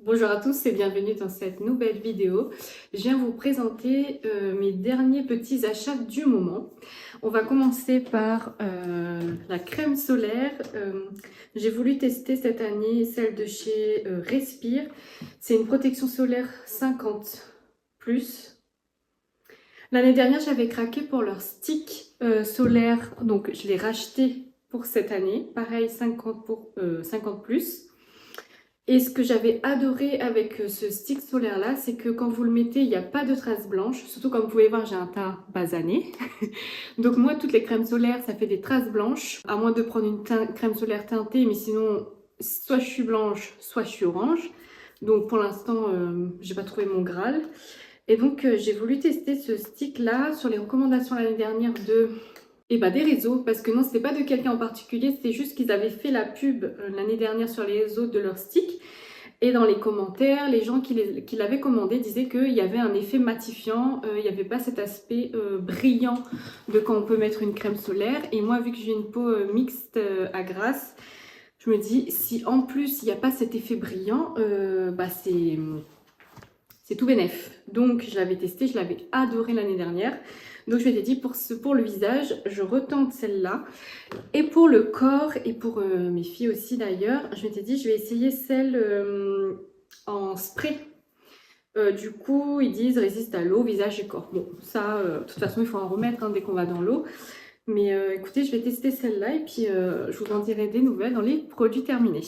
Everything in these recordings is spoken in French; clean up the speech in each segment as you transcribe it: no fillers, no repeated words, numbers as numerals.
Bonjour à tous et bienvenue dans cette nouvelle vidéo. Je viens vous présenter mes derniers petits achats du moment. On va commencer par la crème solaire. J'ai voulu tester cette année celle de chez Respire. C'est une protection solaire 50+. L'année dernière, j'avais craqué pour leur stick solaire, donc je l'ai racheté pour cette année. Pareil, 50+. Et ce que j'avais adoré avec ce stick solaire là, c'est que quand vous le mettez, il n'y a pas de traces blanches. Surtout comme vous pouvez voir, j'ai un teint basané. Donc moi, toutes les crèmes solaires, ça fait des traces blanches. À moins de prendre une crème solaire teintée, mais sinon, soit je suis blanche, soit je suis orange. Donc pour l'instant, j'ai pas trouvé mon Graal. Et donc j'ai voulu tester ce stick là sur les recommandations l'année dernière des réseaux, parce que non, c'était pas de quelqu'un en particulier, c'était juste qu'ils avaient fait la pub l'année dernière sur les réseaux de leur stick. Et dans les commentaires, les gens qui l'avaient commandé disaient qu'il y avait un effet matifiant, il n'y avait pas cet aspect brillant de quand on peut mettre une crème solaire. Et moi, vu que j'ai une peau mixte à grasse, je me dis, si en plus il n'y a pas cet effet brillant, c'est tout bénef. Donc je l'avais testé, je l'avais adoré l'année dernière. Donc je m'étais dit pour le visage, je retente celle-là. Et pour le corps et pour mes filles aussi d'ailleurs, je m'étais dit je vais essayer celle en spray. Du coup, ils disent résiste à l'eau, visage et corps. Bon, ça, de toute façon, il faut en remettre dès qu'on va dans l'eau. Mais écoutez, je vais tester celle-là et puis je vous en dirai des nouvelles dans les produits terminés.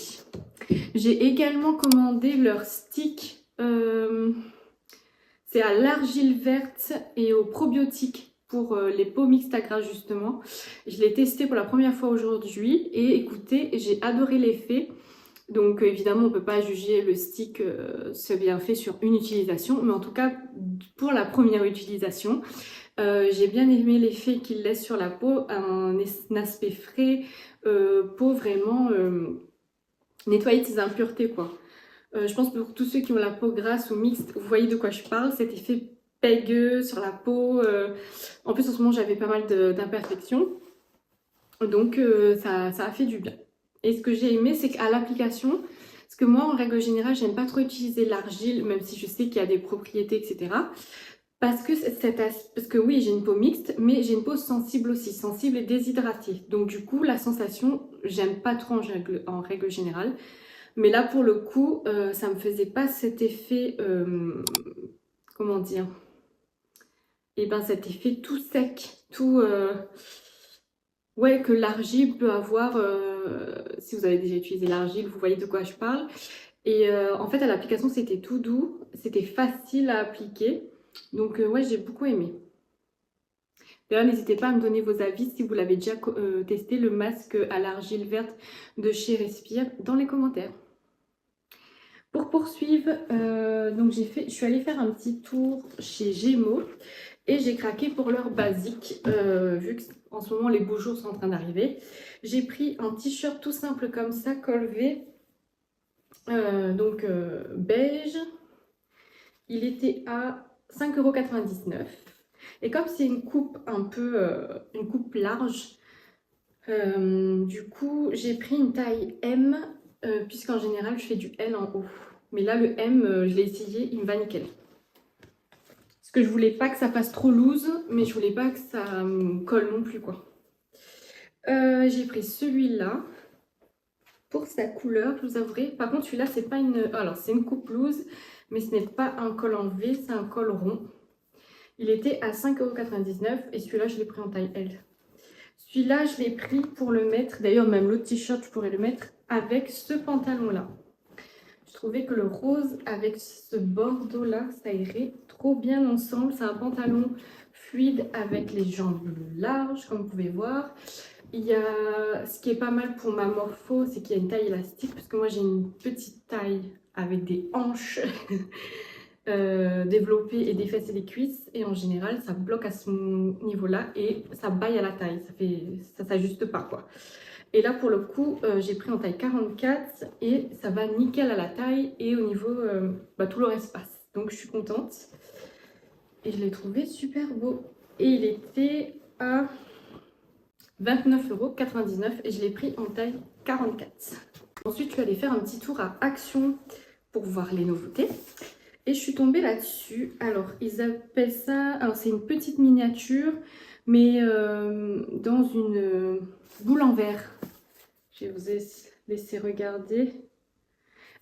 J'ai également commandé leur stick. C'est à l'argile verte et aux probiotiques pour les peaux mixtes à gras justement. Je l'ai testé pour la première fois aujourd'hui et écoutez, j'ai adoré l'effet. Donc évidemment, on ne peut pas juger le stick ce bienfait sur une utilisation, mais en tout cas pour la première utilisation, j'ai bien aimé l'effet qu'il laisse sur la peau, un aspect frais, peau vraiment nettoyer de ses impuretés quoi. Je pense que pour tous ceux qui ont la peau grasse ou mixte, vous voyez de quoi je parle, cet effet peigueux sur la peau. En plus, en ce moment, j'avais pas mal d'imperfections. Donc, ça a fait du bien. Et ce que j'ai aimé, c'est qu'à l'application, parce que moi, en règle générale, j'aime pas trop utiliser l'argile, même si je sais qu'il y a des propriétés, etc. Parce que oui, j'ai une peau mixte, mais j'ai une peau sensible aussi, sensible et déshydratée. Donc du coup, la sensation, j'aime pas trop en règle générale. Mais là, pour le coup, ça me faisait pas cet effet, comment dire, et ben cet effet tout sec, tout, ouais, que l'argile peut avoir. Si vous avez déjà utilisé l'argile, vous voyez de quoi je parle. Et en fait, à l'application, c'était tout doux, c'était facile à appliquer. Donc ouais, j'ai beaucoup aimé. D'ailleurs, n'hésitez pas à me donner vos avis si vous l'avez déjà testé, le masque à l'argile verte de chez Respire, dans les commentaires. Pour poursuivre, donc je suis allée faire un petit tour chez Gémeaux et j'ai craqué pour leur basique, vu qu'en ce moment les beaux jours sont en train d'arriver. J'ai pris un t-shirt tout simple comme ça, col V, beige. Il était à 5,99 €. Et comme c'est une coupe un peu, une coupe large, du coup j'ai pris une taille M, puisqu'en général je fais du L en haut. Mais là le M, je l'ai essayé, il me va nickel. Parce que je voulais pas que ça fasse trop loose, mais je voulais pas que ça me colle non plus quoi. J'ai pris celui-là pour sa couleur, je vous avouerai. Par contre celui-là c'est pas une... Alors c'est une coupe loose, mais ce n'est pas un col en V, c'est un col rond. Il était à 5,99 € et celui-là je l'ai pris en taille L. Celui-là je l'ai pris pour le mettre, d'ailleurs même l'autre t-shirt je pourrais le mettre avec ce pantalon-là. Je trouvais que le rose avec ce bordeaux-là, ça irait trop bien ensemble. C'est un pantalon fluide avec les jambes larges, comme vous pouvez voir. Il y a, ce qui est pas mal pour ma morpho, c'est qu'il y a une taille élastique, parce que moi j'ai une petite taille avec des hanches développées et des fesses et des cuisses. Et en général, ça bloque à ce niveau-là et ça baille à la taille. Ça s'ajuste pas quoi. Et là, pour le coup, j'ai pris en taille 44 et ça va nickel à la taille et au niveau, tout le reste passe. Donc, je suis contente. Et je l'ai trouvé super beau. Et il était à 29,99 € et je l'ai pris en taille 44. Ensuite, je suis allée faire un petit tour à Action pour voir les nouveautés. Et je suis tombée là-dessus. Alors, ils appellent ça... Alors, c'est une petite miniature, mais dans une boule en verre. Je vais vous laisser regarder.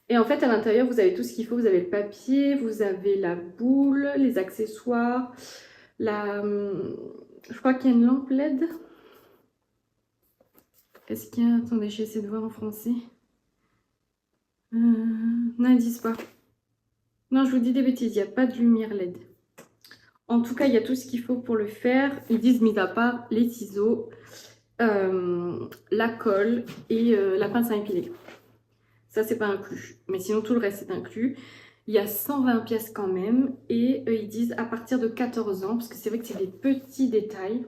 Et en fait, à l'intérieur, vous avez tout ce qu'il faut. Vous avez le papier, vous avez la boule, les accessoires, je crois qu'il y a une lampe LED. Est-ce qu'il y a... Attendez, j'essaie de voir en français. Non, ils disent pas. Non, je vous dis des bêtises, il n'y a pas de lumière LED. En tout cas, il y a tout ce qu'il faut pour le faire. Ils disent, mis à part les ciseaux, la colle et la pince à épiler. Ça, c'est pas inclus. Mais sinon, tout le reste est inclus. Il y a 120 pièces quand même. Et ils disent à partir de 14 ans, parce que c'est vrai que c'est des petits détails.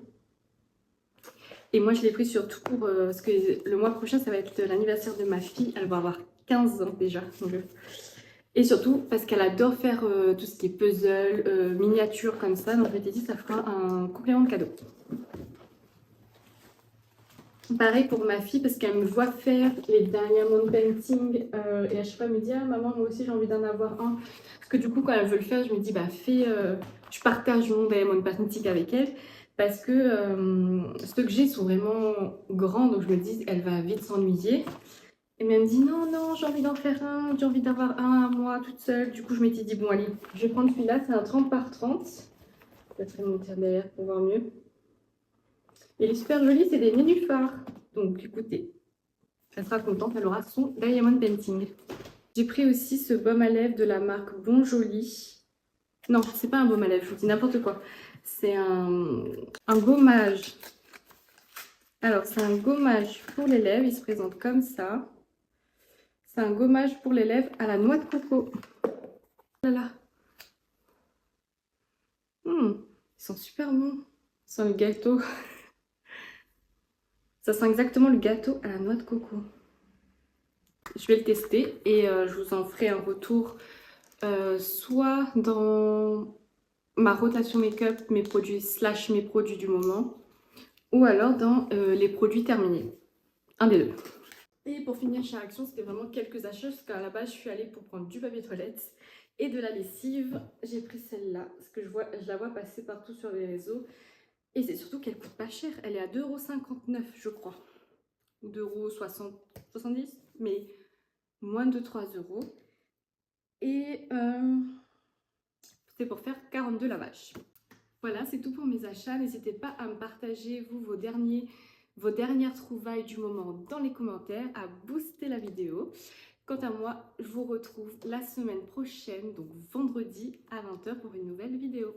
Et moi, je l'ai pris surtout pour... parce que le mois prochain, ça va être l'anniversaire de ma fille. Elle va avoir 15 ans déjà. Donc, et surtout parce qu'elle adore faire tout ce qui est puzzle, miniature comme ça. Donc je m'étais dit ça fera un complément de cadeau. Pareil pour ma fille parce qu'elle me voit faire les Diamond Painting et à chaque fois elle me dit ah maman moi aussi j'ai envie d'en avoir un. Parce que du coup quand elle veut le faire je me dis bah fais, je partage mon Diamond Painting avec elle. Parce que ceux que j'ai sont vraiment grands donc je me dis elle va vite s'ennuyer. Et elle me dit non, non, j'ai envie d'en faire un, j'ai envie d'avoir un à moi toute seule. Du coup, je m'étais dit, bon, allez, je vais prendre celui-là, c'est un 30 par 30. Je vais monter derrière pour voir mieux. Et il est super joli, c'est des nénuphars. Donc, écoutez, elle sera contente, elle aura son Diamond Painting. J'ai pris aussi ce baume à lèvres de la marque Bon Joli. Non, c'est pas un baume à lèvres, je vous dis n'importe quoi. C'est un gommage. Alors, c'est un gommage pour les lèvres, il se présente comme ça. C'est un gommage pour les lèvres à la noix de coco. Voilà. Ils sont super bons. Ça sent le gâteau. Ça sent exactement le gâteau à la noix de coco. Je vais le tester et je vous en ferai un retour soit dans ma rotation make-up, mes produits / mes produits du moment, ou alors dans les produits terminés. Un des deux. Et pour finir chez Action, c'était vraiment quelques achats parce qu'à la base, je suis allée pour prendre du papier toilette et de la lessive. J'ai pris celle-là parce que je la vois passer partout sur les réseaux. Et c'est surtout qu'elle coûte pas cher. Elle est à 2,59 € je crois. Ou 2,70 €, mais moins de 3 €. Et c'est pour faire 42 lavages. Voilà, c'est tout pour mes achats. N'hésitez pas à me partager, vous, vos dernières trouvailles du moment dans les commentaires, à booster la vidéo. Quant à moi, je vous retrouve la semaine prochaine, donc vendredi à 20 h pour une nouvelle vidéo.